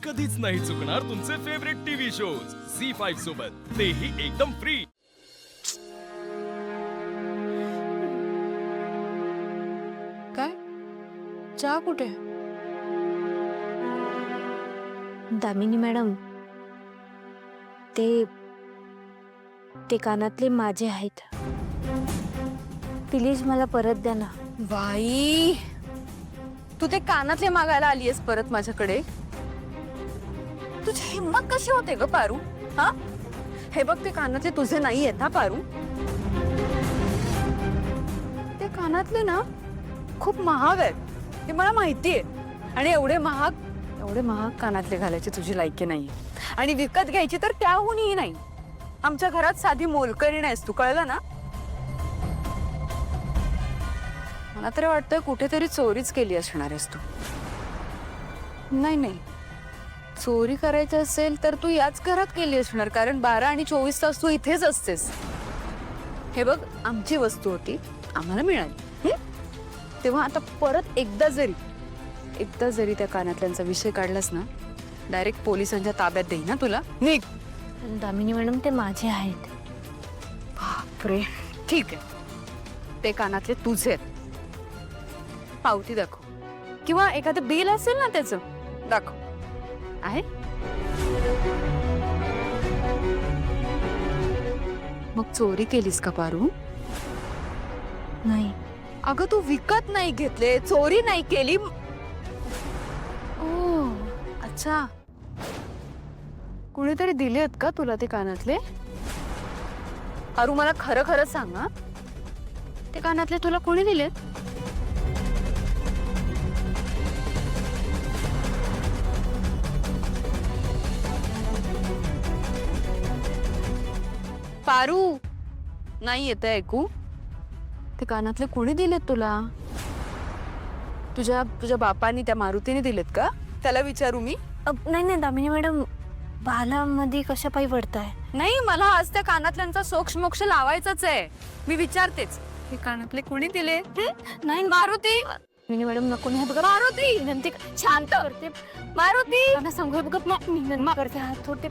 कधीच नाही चुकणार तुमचे फेवरेट टीव्ही शोज झी5 सोबत, तेही एकदम फ्री। काय चहा कुठे? दामिनी मॅडम, ते कानातले माझे आहेत, प्लीज मला परत द्या ना। बाई, तू ते कानातले मागायला आलीयस परत माझ्याकडे? तुझी हिम्मत कशी होते ग पारू? हा, हे बघ, ते कानातले तुझे नाही आहेत ना पारू? ते कानातले ना खूप महाग आहेत, हे मला माहितीये। आणि एवढे महाग कानातले घालायची तुझी लायकी नाहीये, आणि विकत घ्यायची तर त्याहूनही नाही। आमच्या घरात साधी मोलकरी नाहीस तू, कळलं ना? मला तरी वाटतंय कुठेतरी चोरीच केली असणार आहेस तू। नाही, चोरी करायची असेल तर तू याच घरात केली असणार, कारण 12 आणि 24 तास तू इथेच असतेस। हे बघ, आमची वस्तू होती, आम्हाला मिळाली, तेव्हा आता परत एकदा जरी त्या कानातल्यांचा विषय काढलास ना, डायरेक्ट पोलिसांच्या ताब्यात देईन ना तुला। निघ। दामिनी मॅडम, ते माझे आहेत। बापरे, ठीक आहे, ते कानातले तुझे आहेत। पावती दाखव, किंवा एखादं बिल असेल ना त्याचं, दाखव। आहे? मग चोरी केलीस का पारू? नाही। अगं, तू विकत नाही घेतले, चोरी नाही केली। ओ, अच्छा, कुणीतरी दिलेत का तुला ते कानातले? पारू, मला खरं खरं सांग ना, ते कानातले तुला कोणी दिलेत? पारू, नाही येत ऐकू? ते कानातले कोणी दिलेत तुला? तुझ्या बापानी, त्या मारुतीने दिलेत का? त्याला विचारू मी? नाही दामिनी मॅडम, बालामध्ये कशा पायी पडताय? नाही, मला आज त्या कानातल्यांचा सोक्ष मोक्ष लावायचाच आहे, मी विचारतेच। हे कानातले कोणी दिले? नाही मारुती, दामिनी मॅडम, नको नाही बघा। मारुती, विनंती शांत करते। मारुती, त्यांना सांगू बघा, विनंती करते, हात थोडे।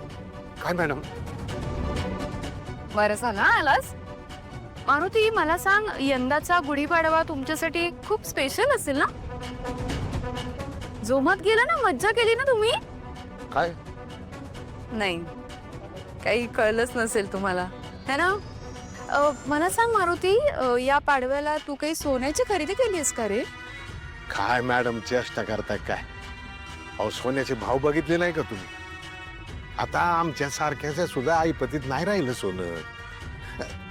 काय मॅडम? बरं झालं आलास। मारुती, मला सांग, यंदाचा गुढीपाडवा तुमच्यासाठी खूप स्पेशल असेल ना? जोमात गेला ना, मज्जा केली ना तुम्ही? काय? नाही, काही कळलंच नसेल तुम्हाला, है ना? मला सांग मारुती, या पाडव्याला तू काही सोन्याची खरेदी केलीस का रे? काय मॅडम, चेष्टा करताय काय? अहो, सोन्याचे भाव बघितले नाही का तुम्ही? आता आमच्या सारख्याच्या सुद्धा आईपतीत नाही राहिलं सोनं,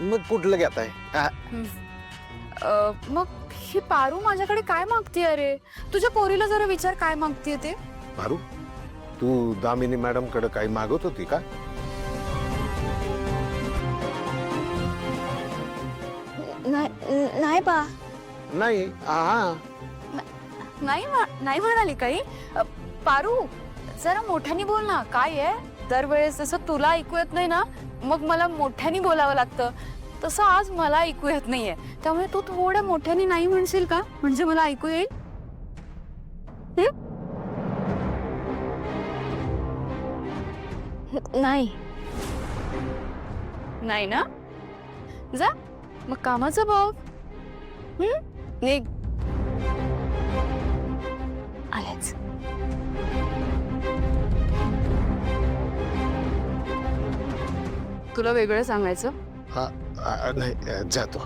मग कुठलं घेताय? मग ही पारू माझ्याकडे काय मागते? अरे, तुझ्या पोरीला जरा विचार, काय मागते ते? भारू, तू दामिनी मॅडम कडे काही मागत होती का? नाही बा। नाही, हा, नाही म्हणाली काही? पारू, जरा मोठ्याने बोल ना, काय आहे? दरवेळेस जसं तुला ऐकू येत नाही ना, मग मला मोठ्याने बोलावं लागतं, तसं आज मला ऐकू येत नाहीये, त्यामुळे तू थोड्या मोठ्याने नाही म्हणशील का, म्हणजे मला ऐकू येईल? नाही ना? जा मग कामाचं बघ। निघ। आलेच। तुला वेगळं सांगायचं? नाही, जातो।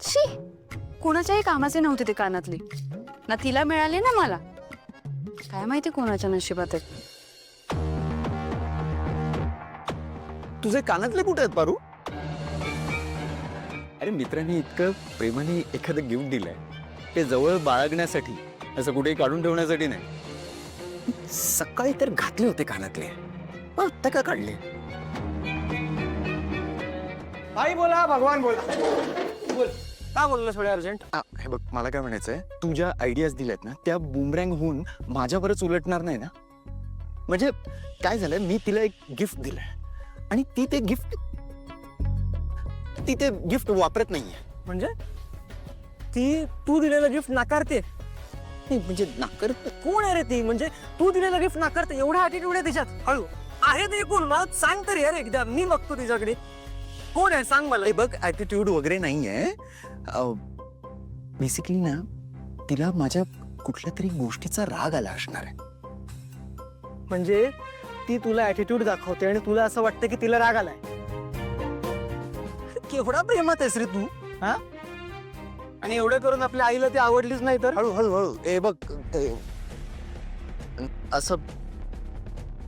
शी, कोणाच्याही कामाचे नव्हते ते कानातले, ना तिला मिळाले ना मला, काय माहिती कोणाच्या नशिबात आहे। तुझे कानातले कुठे आहेत पारू? अरे, मित्रांनी इतकं प्रेमाने एखादं गिफ्ट दिलंय, ते जवळ बाळगण्यासाठी, असं कुठेही काढून ठेवण्यासाठी नाही। सकाळी तर घातले होते कानातले, पण आता का काढले? भाई बोला, भगवान बोला। बोल, का बोलला थोडे अर्जंट? हे बघ, मला काय म्हणायचंय, तू ज्या आयडियाज दिल्यात ना, त्या बुमरँग होऊन माझ्यावरच उलटणार नाही ना? म्हणजे काय झालंय, मी तिला एक गिफ्ट दिलंय आणि ती ते गिफ्ट वापरत नाहीये। म्हणजे ती तू दिलेलं गिफ्ट नाकारते? नाही म्हणजे नाकारत कोण आहे रे ती? म्हणजे तू दिलेला गिफ्ट नाकारते, एवढा ऍटिट्यूड आहे तिच्यात? हळू आहे ते कोण? मला सांग तर यार एकदा, मी बघतो तिच्याकडे. कोण आहे सांग मला. नाही बघ ऍटिट्यूड वगैरे नाहीये. बेसिकली ना तिला माझ्या कुठल्या तरी गोष्टीचा राग आला असणार आहे. म्हणजे ती तुला ऍटिट्यूड दाखवते आणि तुला असं वाटतं की तिला राग आलाय. केवढा प्रेमात आहेस रे तू, हा? आणि एवढं करून आपल्या आईला ती आवडलीच नाही तर? हळू हळू हळू ए बघ असं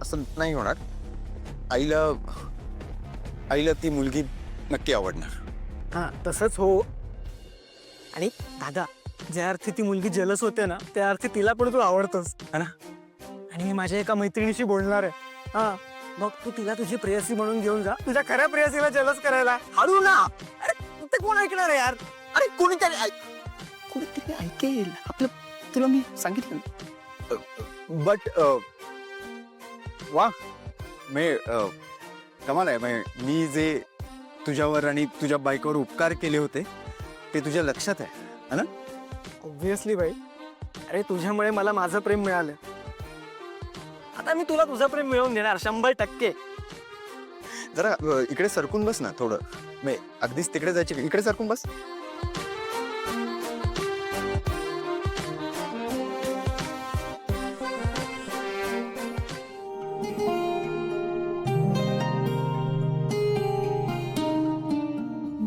असं नाही होणार. आईला ती मुलगी नक्की आवडणार. हा तसंच हो. आणि दादा, ज्या अर्थी ती मुलगी जलस होते ना, त्या अर्थी तिला पण तू आवडतोस, है ना? आणि मी माझ्या एका मैत्रिणीशी बोलणार आहे. हा मग तू तिला तुझी प्रेयसी म्हणून घेऊन जा, तुझ्या खऱ्या प्रेयसीला जलस करायला. हळू ना. अरे ते कोण ऐकणार आहे यार? अरे कोणीतरी ऐकेल आपलं. तुला मी सांगितलं ना. बट वा कमाल आहे. मी जे तुझ्यावर आणि तुझ्या बायकोवर उपकार केले होते ते तुझ्या लक्षात आहे ना? ऑब्व्हियसली बाई. अरे तुझ्यामुळे मला माझं प्रेम मिळालं. आता मी तुला तुझं प्रेम मिळवून देणार 100%. जरा इकडे सरकून बस ना थोडं. अगदीच तिकडे जायचे, इकडे सरकून बस.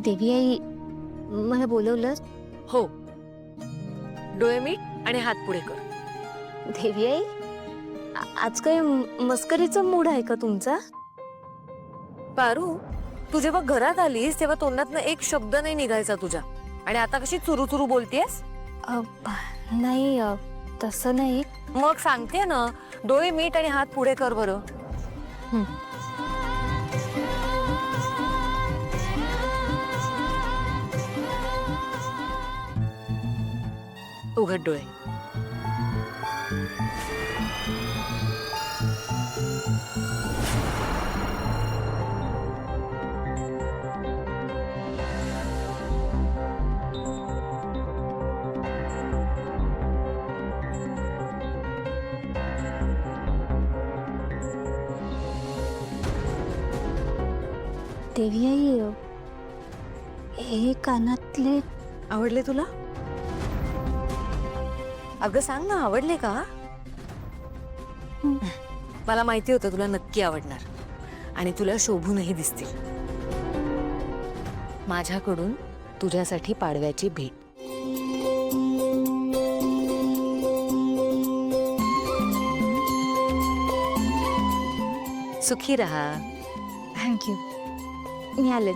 देवी आई मला बोलवलं. हो, डोळे मीट आणि हात पुढे कर. देवी आई आज काही मस्करीचा मूड आहे का तुमचा? पारू, तू जेव्हा घरात आलीस तेव्हा तोंडातनं एक शब्द नाही निघायचा तुझ्या, आणि आता कशी चुरू चुरू बोलतेस? नाही तसं नाही. मग सांगते ना, डोळे मीट आणि हात पुढे कर बरं. उघड डोळे. देवी आई हे कानातले आवडले तुला? अगं सांग ना, आवडले का? मला माहिती होतं तुला नक्की आवडणार, आणि तुला शोभूनही दिसतील. माझ्याकडून तुझ्यासाठी पाडव्याची भेट. सुखी रहा. थँक्यू. मी आलेच.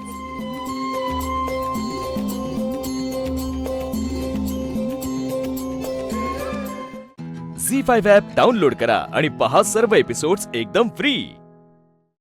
झी5 ॲप डाउनलोड करा आणि पहा सर्व एपिसोड्स एकदम फ्री.